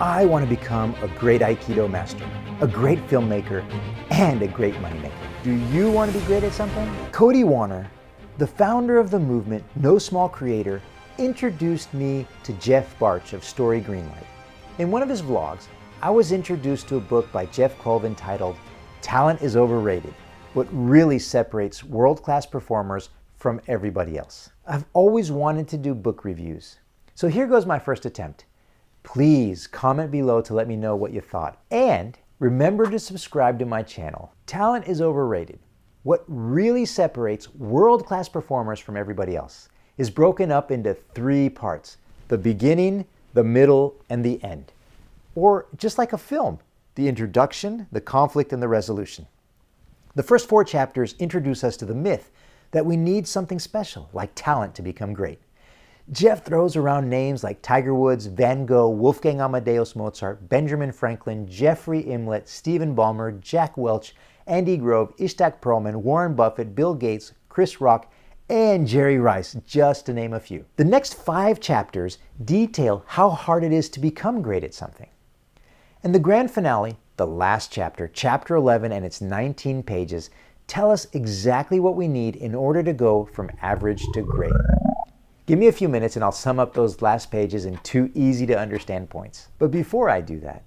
I want to become a great Aikido master, a great filmmaker, and a great moneymaker. Do you want to be great at something? Cody Warner, the founder of the movement No Small Creator, introduced me to Jeff Barch of Story Greenlight. In one of his vlogs, I was introduced to a book by Jeff Colvin titled Talent is Overrated: What Really Separates World-Class Performers from Everybody Else. I've always wanted to do book reviews, so here goes my first attempt. Please comment below to let me know what you thought. And remember to subscribe to my channel. Talent is Overrated: What Really Separates World-Class Performers from Everybody Else is broken up into 3 parts: the beginning, the middle, and the end. Or just like a film, the introduction, the conflict, and the resolution. The first 4 chapters introduce us to the myth that we need something special, like talent, to become great. Jeff throws around names like Tiger Woods, Van Gogh, Wolfgang Amadeus Mozart, Benjamin Franklin, Jeffrey Imlet, Stephen Ballmer, Jack Welch, Andy Grove, Ishak Perlman, Warren Buffett, Bill Gates, Chris Rock, and Jerry Rice, just to name a few. The next 5 chapters detail how hard it is to become great at something. And the grand finale, the last chapter, chapter 11 and its 19 pages, tell us exactly what we need in order to go from average to great. Give me a few minutes and I'll sum up those last pages in 2 easy to understand points. But before I do that,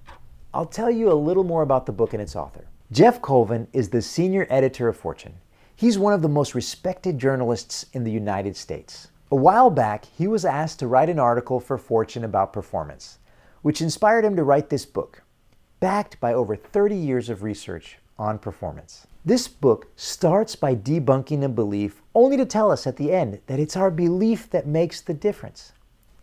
I'll tell you a little more about the book and its author. Jeff Colvin is the senior editor of Fortune. He's one of the most respected journalists in the United States. A while back, he was asked to write an article for Fortune about performance, which inspired him to write this book, backed by over 30 years of research on performance. This book starts by debunking a belief, only to tell us at the end that it's our belief that makes the difference.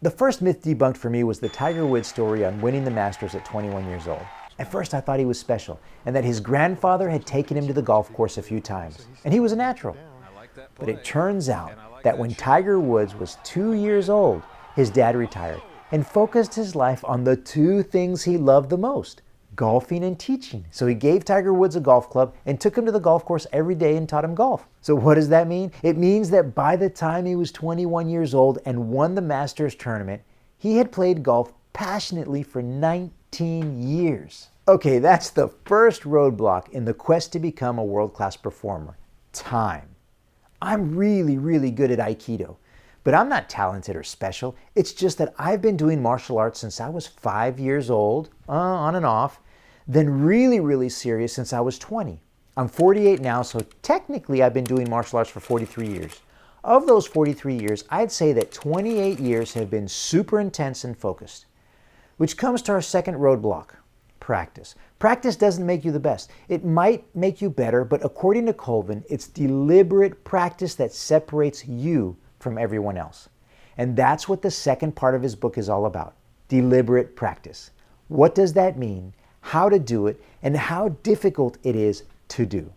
The first myth debunked for me was the Tiger Woods story on winning the Masters at 21 years old. At first I thought he was special, and that his grandfather had taken him to the golf course a few times, and he was a natural. But it turns out that when Tiger Woods was 2 years old, his dad retired and focused his life on the 2 things he loved the most: golfing and teaching. So he gave Tiger Woods a golf club and took him to the golf course every day and taught him golf. So what does that mean? It means that by the time he was 21 years old and won the Masters tournament, he had played golf passionately for 19 years. Okay, that's the first roadblock in the quest to become a world-class performer: time. I'm really good at Aikido, but I'm not talented or special. It's just that I've been doing martial arts since I was 5 years old, on and off, then really serious since I was 20. I'm 48 now, so technically I've been doing martial arts for 43 years. Of those 43 years, I'd say that 28 years have been super intense and focused. Which comes to our second roadblock: practice. Practice doesn't make you the best. It might make you better, but according to Colvin, it's deliberate practice that separates you from everyone else. And that's what the second part of his book is all about: deliberate practice. What does that mean, how to do it, and how difficult it is to do.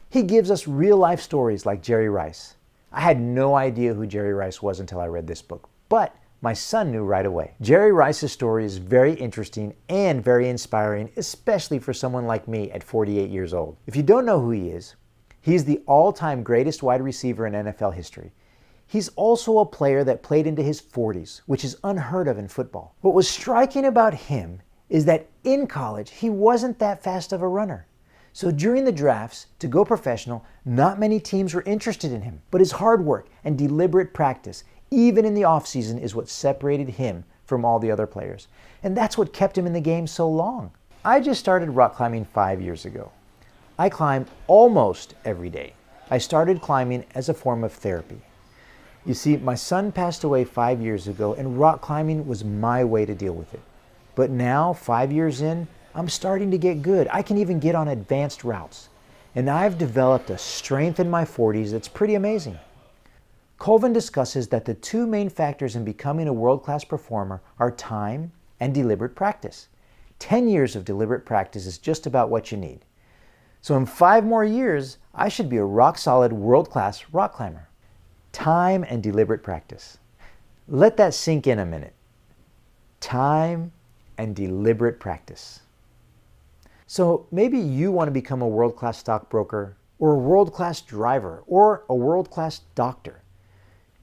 He gives us real-life stories like Jerry Rice. I had no idea who Jerry Rice was until I read this book, but my son knew right away. Jerry Rice's story is very interesting and very inspiring, especially for someone like me at 48 years old. If you don't know who he is, he's the all-time greatest wide receiver in NFL history. He's also a player that played into his 40s, which is unheard of in football. What was striking about him is that in college, he wasn't that fast of a runner. So during the drafts, to go professional, not many teams were interested in him. But his hard work and deliberate practice, even in the offseason, is what separated him from all the other players. And that's what kept him in the game so long. I just started rock climbing 5 years ago. I climb almost every day. I started climbing as a form of therapy. You see, my son passed away 5 years ago, and rock climbing was my way to deal with it. But now, 5 years in, I'm starting to get good. I can even get on advanced routes. And I've developed a strength in my 40s that's pretty amazing. Colvin discusses that the 2 main factors in becoming a world-class performer are time and deliberate practice. 10 years of deliberate practice is just about what you need. So in 5 more years, I should be a rock-solid, world-class rock climber. Time and deliberate practice. Let that sink in a minute. Time and deliberate practice. So maybe you want to become a world-class stockbroker, or a world-class driver, or a world-class doctor.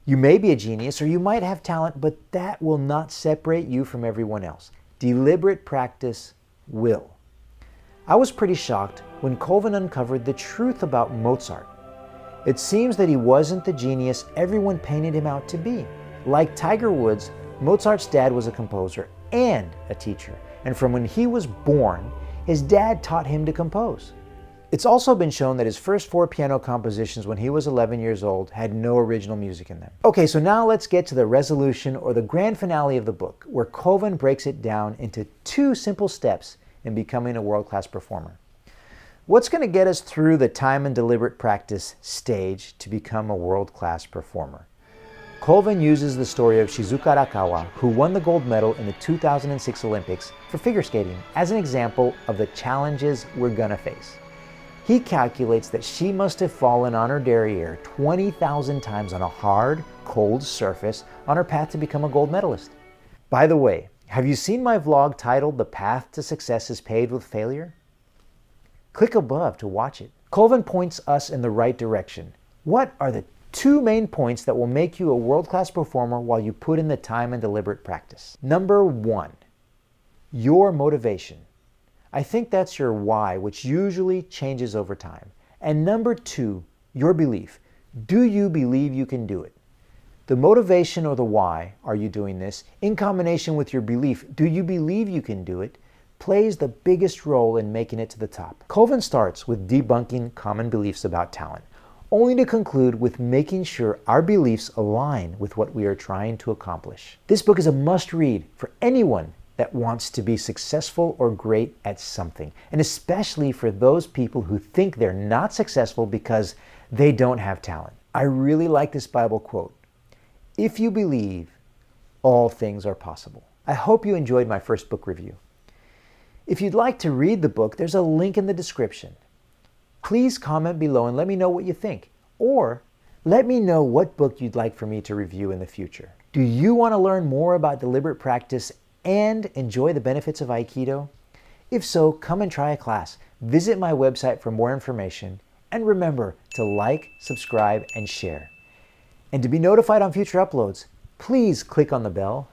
You may be a genius, or you might have talent, but that will not separate you from everyone else. Deliberate practice will. I was pretty shocked when Colvin uncovered the truth about Mozart. It seems that he wasn't the genius everyone painted him out to be. Like Tiger Woods, Mozart's dad was a composer and a teacher, and from when he was born, his dad taught him to compose. It's also been shown that his first 4 piano compositions when he was 11 years old had no original music in them. Okay, so now let's get to the resolution or the grand finale of the book, where Colvin breaks it down into 2 simple steps in becoming a world-class performer. What's going to get us through the time and deliberate practice stage to become a world-class performer? Colvin uses the story of Shizuka Arakawa, who won the gold medal in the 2006 Olympics for figure skating, as an example of the challenges we're going to face. He calculates that she must have fallen on her derriere 20,000 times on a hard, cold surface on her path to become a gold medalist. By the way, have you seen my vlog titled "The Path to Success is Paved with Failure"? Click above to watch it. Colvin points us in the right direction. What are the 2 main points that will make you a world-class performer while you put in the time and deliberate practice? Number 1, your motivation. I think that's your why, which usually changes over time. And number 2, your belief. Do you believe you can do it? The motivation or the why are you doing this, in combination with your belief, do you believe you can do it, plays the biggest role in making it to the top. Colvin starts with debunking common beliefs about talent, only to conclude with making sure our beliefs align with what we are trying to accomplish. This book is a must-read for anyone that wants to be successful or great at something, and especially for those people who think they're not successful because they don't have talent. I really like this Bible quote: "If you believe, all things are possible." I hope you enjoyed my first book review. If you'd like to read the book, there's a link in the description. Please comment below and let me know what you think, or let me know what book you'd like for me to review in the future. Do you want to learn more about deliberate practice and enjoy the benefits of Aikido? If so, come and try a class. Visit my website for more information, and remember to like, subscribe, and share. And to be notified on future uploads, please click on the bell